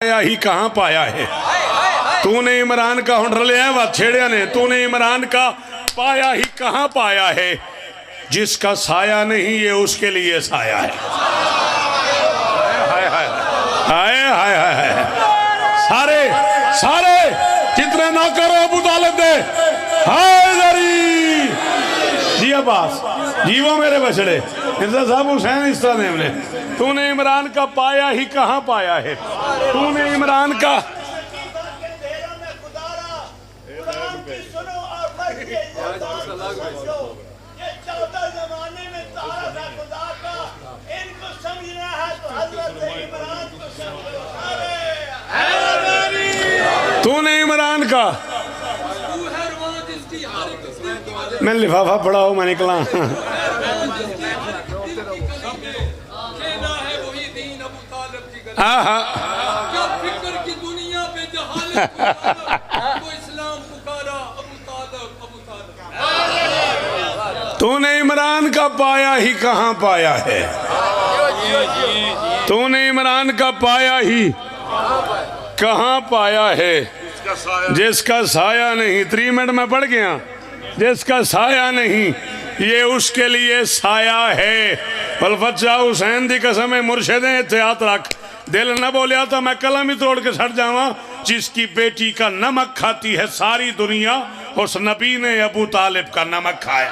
पाया ही कहाँ पाया है। तूने इमरान का हुंडर लिया है वह छेड़िया ने, तूने इमरान का पाया ही कहाँ पाया है। जिसका साया नहीं ये उसके लिए साया है। हाय हाय हाय हाय हाय। सारे सारे जितने नौकर अबू तालिब दे हायदरी जी अब्बास जीवो मेरे बछड़े मिर्जा साहब हुसैन इस तरह ने। तूने इमरान का पाया ही कहाँ पाया है। तूने इमरान का तूने इमरान का मैं लिफाफा पढ़ा हो मैं निकला। तूने इमरान का पाया ही कहाँ पाया है। तूने इमरान का पाया ही कहाँ पाया है। जिसका साया नहीं 3 मिनट में पढ़ गया। जिसका साया नहीं ये उसके लिए साया है। बच्चा हुसैन दी कसम है मुर्शिदे एहतियात रख। दिल न बोलिया तो मैं कलम ही तोड़ के सड़ जावा। जिसकी बेटी का नमक खाती है सारी दुनिया उस नबी ने अबू तालिब का नमक खाया।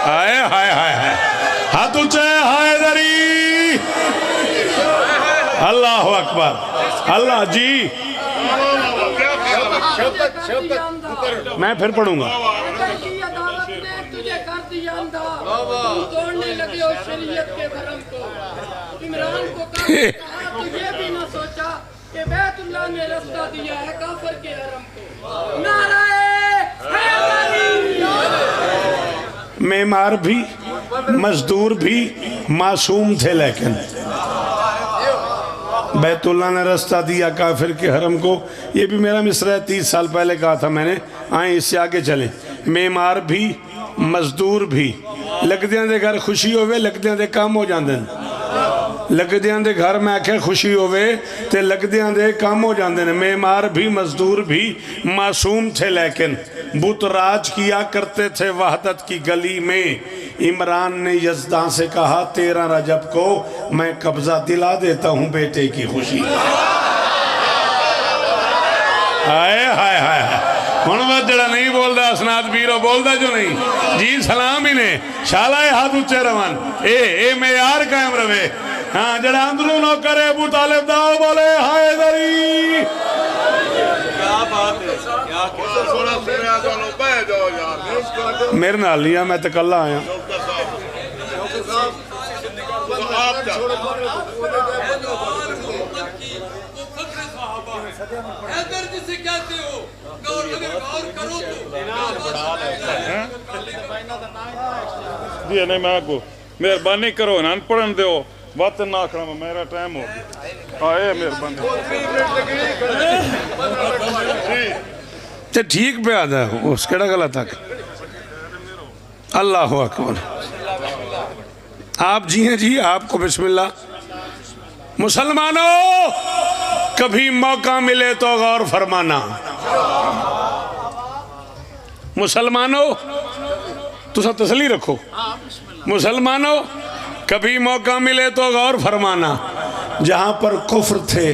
हाय हाय हाय हाय हाथ ऊंचे हायदरी। अल्लाह अकबर अल्लाह जी। मैं फिर पढ़ूंगा। इमरान को कहा तो ये भी ना सोचा कि बैतुल्लाह ने रास्ता दिया है काफिर के हरम को। नाराए मेमार भी मजदूर भी मासूम थे लेकिन बैतुल्लाह ने रास्ता दिया काफिर के हरम को। ये भी मेरा मिसरा है 30 साल पहले कहा था मैंने। आए इससे आगे चले। मेमार भी मजदूर भी लगदियां दे घर खुशी होवे लगदियां दे काम हो जाते हैं। लगदियां दे घर में आखे खुशी होवे ते लगदियां दे काम हो जाते हैं। मेमार भी मजदूर भी मासूम थे लेकिन बुत राज किया करते थे वहदत की गली में। इमरान ने यज़दां से कहा 13 रजब को मैं कब्जा दिला देता हूँ बेटे की खुशी। हाय हाय हाय हुण वह जड़ा नहीं बोलता असनाद बीरो बोलता जो नहीं जी सलाम ही ने शाला हाथ उच्चे रवन ए मेयार कायम रवे। हाँ जड़ा अंदरू नौकर है अबू तालिब दा बोले हायदरी। क्या बात है क्या सोना सुनया जानो बह जाओ यार मेरे नाल नहीं आ मैं तो कल आया। जी नहीं मैं को मेहरबानी करो ना पढ़न दो बात ना आखना मेरा टाइम हो गया। मेहरबानी तो ठीक पे आता है उस केड़ा गलत तक। अल्लाह अकबर आप जी हैं जी आपको बिस्मिल्लाह। मुसलमानों कभी मौका मिले तो गौर फरमाना। मुसलमानों तो सब तसली रखो। मुसलमानों कभी मौका मिले तो गौर फरमाना। जहाँ पर कुफ्र थे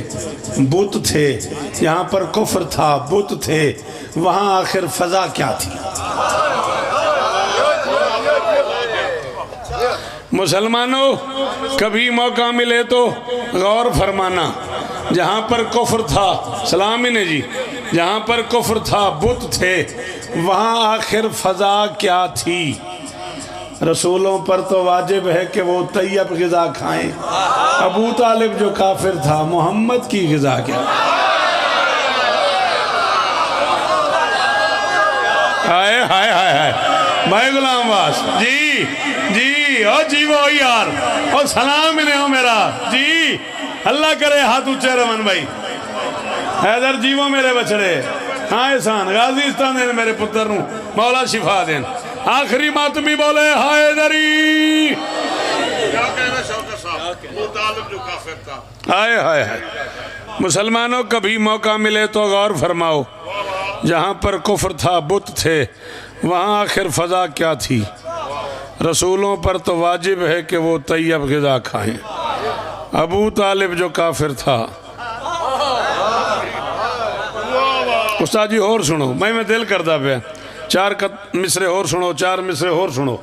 बुत थे जहाँ पर कुफ्र था बुत थे वहाँ आखिर फजा क्या थी। मुसलमानों कभी मौका मिले तो गौर फरमाना। जहाँ पर कुफ्र था सलामी ने जी जहाँ पर कुफ्र था बुत थे वहाँ आखिर फजा क्या थी। रसूलों पर तो वाजिब है कि वो तैयब ग़िज़ा खाएं। अबू तालिब जो काफिर था मोहम्मद की ग़िज़ा क्या। हाय हाय हाय हाय भाई गुलाम वास जी जी ओ जीवो यार ओ सलाम इन्हें हो मेरा जी। अल्लाह करे हाथ ऊंचे रवन भाई हैदर जीवो मेरे बछड़े। हाँ एहसान गाज़ीस्तान देन मेरे पुत्र नू मौला शिफा देन। आखिरी मातमी बोले हायदरी। क्या कहना शौकत साहब। अबू तालिब जो काफिर था। हाय हाय हाय। मुसलमानों कभी मौका मिले तो गौर फरमाओ, जहाँ पर कुफ्र था बुत थे वहाँ आखिर फ़ज़ा क्या थी। रसूलों पर तो वाजिब है कि वो तैयब ग़िज़ा खाएं। अबू तालिब जो काफिर था। उस्ताद जी और सुनो, मैं दिल करदा पे चार मिसरे और सुनो, चार मिसरे और सुनो।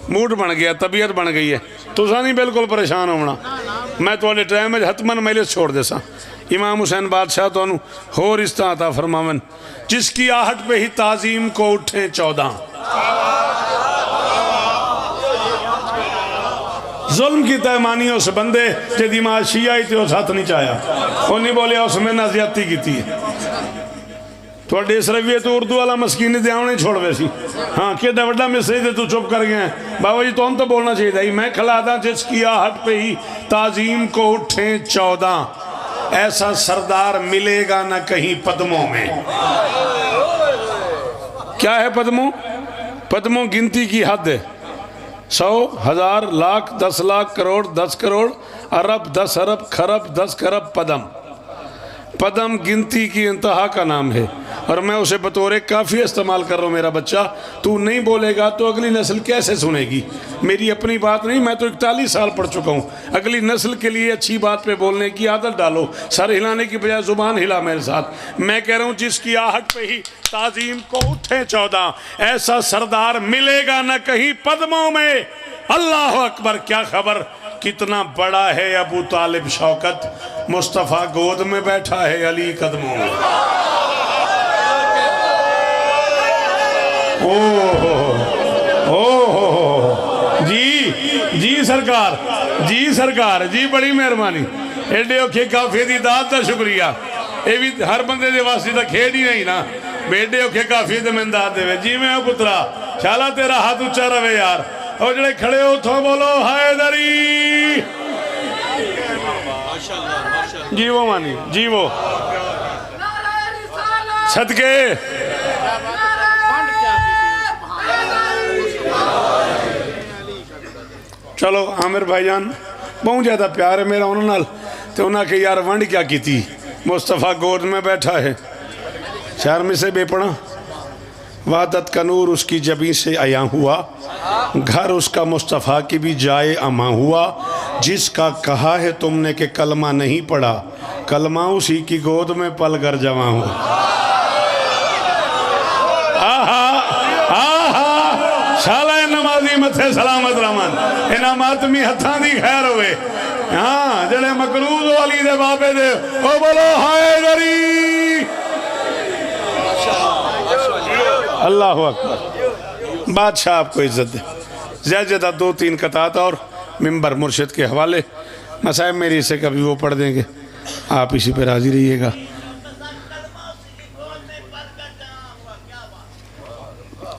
मूड बन गया, तबीयत बन गई है, तुसा नहीं बिल्कुल परेशान होना। मैं थोड़े टाइम में हतमन मजलिस छोड़ देसा। इमाम हुसैन बादशाह तो होर इस तरह था फरमावन, जिसकी आहट पे ही ताजीम को उठे 14। जुल्म की तयमानी उस बंदे जे दिमाग शिया थे उस हथ नहीं चाया, वो नहीं बोलिया उस में ना ज्यादती की है। थोड़े इस रविए तो उर्दू वाला मस्कीनी दे आने छोड़ वैसी। हाँ कि बड़ा मिसरी थे तू चुप कर गया। बाबा जी तुम तो बोलना चाहिए। मैं खिलाता जिसकी आहट पे ही ताजीम को उठे 14, ऐसा सरदार मिलेगा ना कहीं पद्मों में। क्या है पद्मों? पद्मों गिनती की हद है। 100, 1000, लाख, 10 लाख, करोड़, 10 करोड़, अरब, 10 अरब, खरब, 10 खरब पदम। पदम गिनती की इंतहा का नाम है और मैं उसे बतौर काफ़ी इस्तेमाल कर रहा हूँ। मेरा बच्चा तू नहीं बोलेगा तो अगली नस्ल कैसे सुनेगी? मेरी अपनी बात नहीं, मैं तो 41 साल पढ़ चुका हूँ। अगली नस्ल के लिए अच्छी बात पे बोलने की आदत डालो, सर हिलाने की बजाय ज़ुबान हिला मेरे साथ। मैं कह रहा हूँ जिसकी आहट पे ही ताजीम को उठे 14, ऐसा सरदार मिलेगा न कहीं पद्मों में। अल्लाह अकबर। क्या खबर कितना बड़ा है अबू तालिब शौकत, मुस्तफ़ा गोद में बैठा है अली कदमों में। ओ जी जी सरकार, जी सरकार जी, बड़ी मेहरबानी। एडे औखे काफी दी दात का शुक्रिया। ये भी हर बंदे दे वास्ते तो खेड ही नहीं ना, बेडे औखे काफी दे मैं दात दे। जी मैं पुत्रा शाला तेरा हाथ ऊंचा रवे यार। और जड़े खड़े हो उठो बोलो हैदरी। जीवो मानी जीवो सदके। चलो आमिर भाईजान बहुत ज़्यादा प्यार है मेरा उन्होंने, तो उन्हें के यार वंड क्या की थी। मुस्तफ़ा गोद में बैठा है, शर्म से बेपना। वादत का नूर उसकी जबी से आया हुआ, घर उसका मुस्तफ़ा की भी जाए अमा हुआ। जिसका कहा है तुमने कि कलमा नहीं पढ़ा, कलमा उसी की गोद में पल कर जमा हुआ। शाला नमाजी मथे सलामत रहमन, इन्हां मातमी हथां दी खैर होवे। हाँ जड़े मकरूज वाली दे बाबे दे ओ बोलो हैदरी। अल्लाह अकबर। बादशाह आपको इज्जत दे। ज़्यादा 2-3 कतात और मिंबर मुर्शिद के हवाले मसाइब मेरी से कभी वो पढ़ देंगे, आप इसी पे राजी रहिएगा।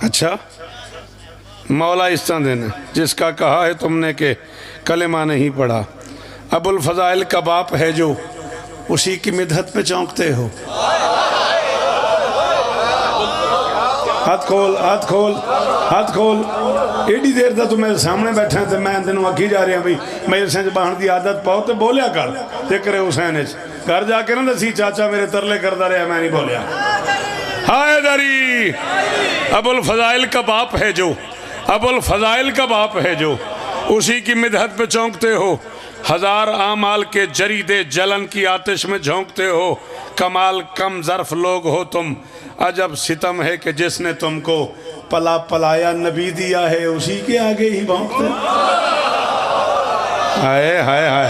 अच्छा मौला इस तरह देना, जिसका कहा है तुमने कि कलेमा नहीं पढ़ा, अबुल फजाइल का बाप है जो, उसी की मिदहत पे चौंकते हो। हाथ खोल हाथ खोल हाथ खोल। एडी देर तक तू मेरे सामने बैठा तो मैं तेन आखी जा रहा भाई मेरे सिंह बहन की आदत पाओ तो बोलिया कर। जिक्र हुसैन घर जाके ना दसी चाचा मेरे तरले करता रहा, मैं नहीं बोलिया। हैदरी अबुल फजाइल का बाप है जो, अबुल फजाइल का बाप है जो, उसी की मिदहत पे चौंकते हो। 1000 आमाल के जरीदे जलन की आतिश में झोंकते हो। कमाल कम ज़र्फ लोग हो तुम, अजब सितम है कि जिसने तुमको पला पलाया नबी दिया है, उसी के आगे ही भौंकते। हाय हाय हाय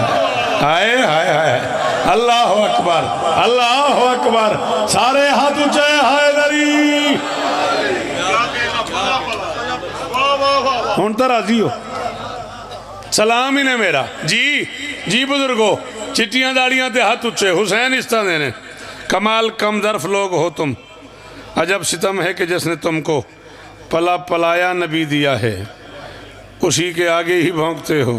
हाय हाय हाय। अल्लाह अकबर अल्लाह अकबर। सारे हाथ ऊंचे। हैदरी हुन तो राजी हो? सलाम ही ने मेरा जी जी बुजुर्गो। चिट्टियां दाड़ियां ते हाथ उच्चे। हुसैन इस तरह देने, कमाल कम ज़र्फ लोग हो तुम, अजब सितम है कि जिसने तुमको पला पलाया नबी दिया है, उसी के आगे ही भौंकते हो।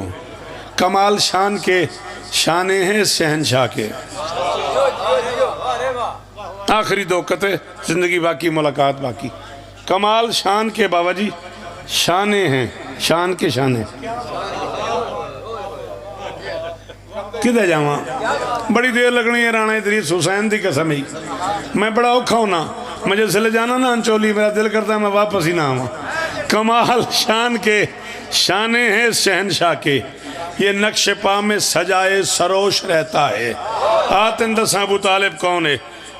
कमाल शान के शाने हैं शहनशाह के। आखिरी 2 कते, जिंदगी बाकी मुलाकात बाकी। कमाल शान के बाबा जी शाने हैं, शान के शाने। किधर जावा, बड़ी देर लगनी है। राणा इदरीस हुसैन की कसम ही मैं बड़ा औखा होना, मुझे जिले जाना ना अंचोली, मेरा दिल करता है मैं वापस ही ना आवा। कमाल शान के शाने हैं शहनशाह के, ये नक्श पा में सजाए सरोश रहता है। आतन दसा अबू तालिब कौन है,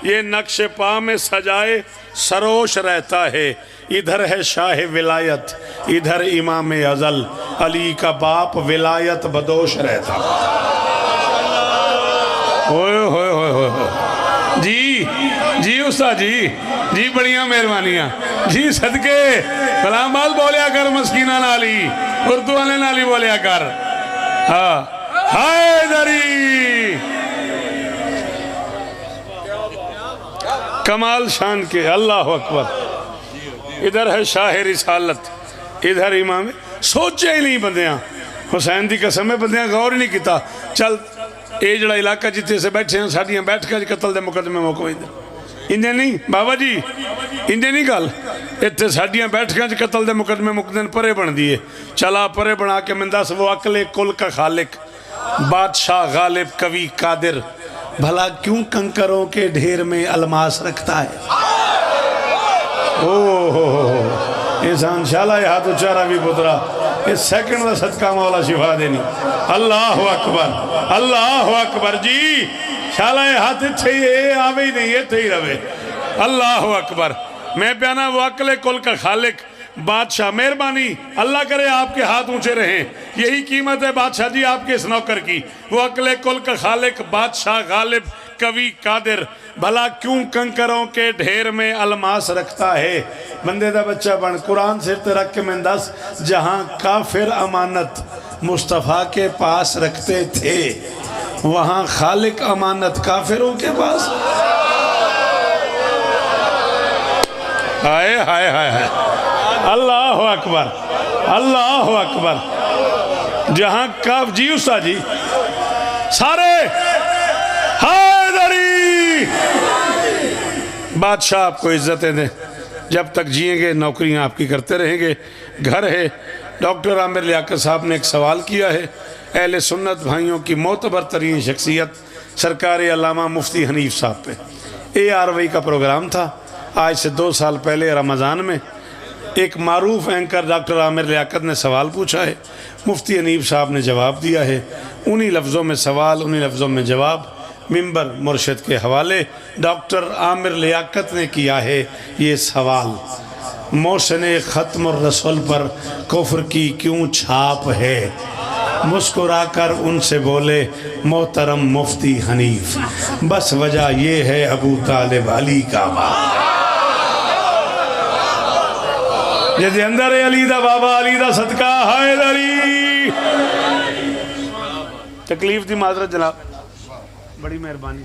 ये नक्श पा में सजाए सरोश रहता है। इधर है शाह विलायत, इधर इमाम अजल, अली का बाप विलायत बदोश रहता। ओए होए होए होए जी जी उस्ताद जी बड़िया मेहरबानियां जी, सदके कलामाल बोलिया कर, मस्कीना नाली उर्दू वाले नाली बोलिया कर। हाँ हैदरी कमाल शान के, अल्लाह अकबर। इधर है शाह रिसालत, इधर इमाम, सोचे ही नहीं बंदियां, हुसैन की कसम है बंदियां गौर ही नहीं किया। चल ये जड़ा इलाका जिथे से बैठे हैं, साड़ियाँ बैठक कतल के मुकदमे मुक वजदे, इंजे नहीं बाबा जी, इंजे नहीं गल, इतने साड़ियाँ बैठक कतल के मुकदमे मुकदे परे बनती है। चला परे बना के मैं दस, वो अकले कुल का खालिक, बादशाह गालिब कवि कादिर, भला क्यों कंकरों के ढेर में अलमास रखता है। इंसान शाला हाथ उचारा भी पुतरा, इस सेकंड का सदका मौला शिफा देनी। अल्लाह अकबर, अल्लाह अकबर जी, शाला हाथ इथे ही आवे ही नहीं, इथे ही रवे। अल्लाह अकबर। मैं प्याना वो अकले कुल का खालिक बादशाह, मेहरबानी अल्लाह करे आपके हाथ ऊंचे रहें, यही कीमत है बादशाह जी आपके इस नौकर की। वो अकले कुल का खालिक बादशाह गालिब कवि कादिर, भला क्यों कंकरों के ढेर में अलमास रखता है। बंदे दा बच्चा बन, कुरान सिर ते रख के मैं दस, जहाँ काफिर अमानत मुस्तफ़ा के पास रखते थे, वहाँ खालिक अमानत काफिरों के पास। हाय हाय हाय हाय, अल्लाह अकबर, अल्लाह अकबर। जहाँ का जी उस्ताद जी सारे हैदरी, बादशाह आपको इज्जतें दें, जब तक जिएंगे नौकरियां आपकी करते रहेंगे। घर है। डॉक्टर आमिर लियाकत साहब ने एक सवाल किया है, अहले सुन्नत भाइयों की मोतबर तरीन शख्सियत सरकार अल्लामा मुफ्ती हनीफ साहब पे ARY का प्रोग्राम था आज से 2 साल पहले रमज़ान में। एक मारूफ एंकर डॉक्टर आमिर लियाकत ने सवाल पूछा है, मुफ्ती हनीफ साहब ने जवाब दिया है। उन्हीं लफ्ज़ों में सवाल, उन्हीं लफ्ज़ों में जवाब, मिंबर मुर्शिद के हवाले डॉक्टर आमिर लियाकत ने किया है ये सवाल, मौसम ख़त्म रसूल पर कुफ्र की क्यों छाप है। मुस्कुराकर उनसे बोले मोहतरम मुफ्ती हनीफ, बस वजह ये है अबू तालिब अली का बाप। जैसे अंदर है अली दा बाबा, अली दा सदका हैदरी। तकलीफ दी माजरत जनाब, बड़ी मेहरबानी।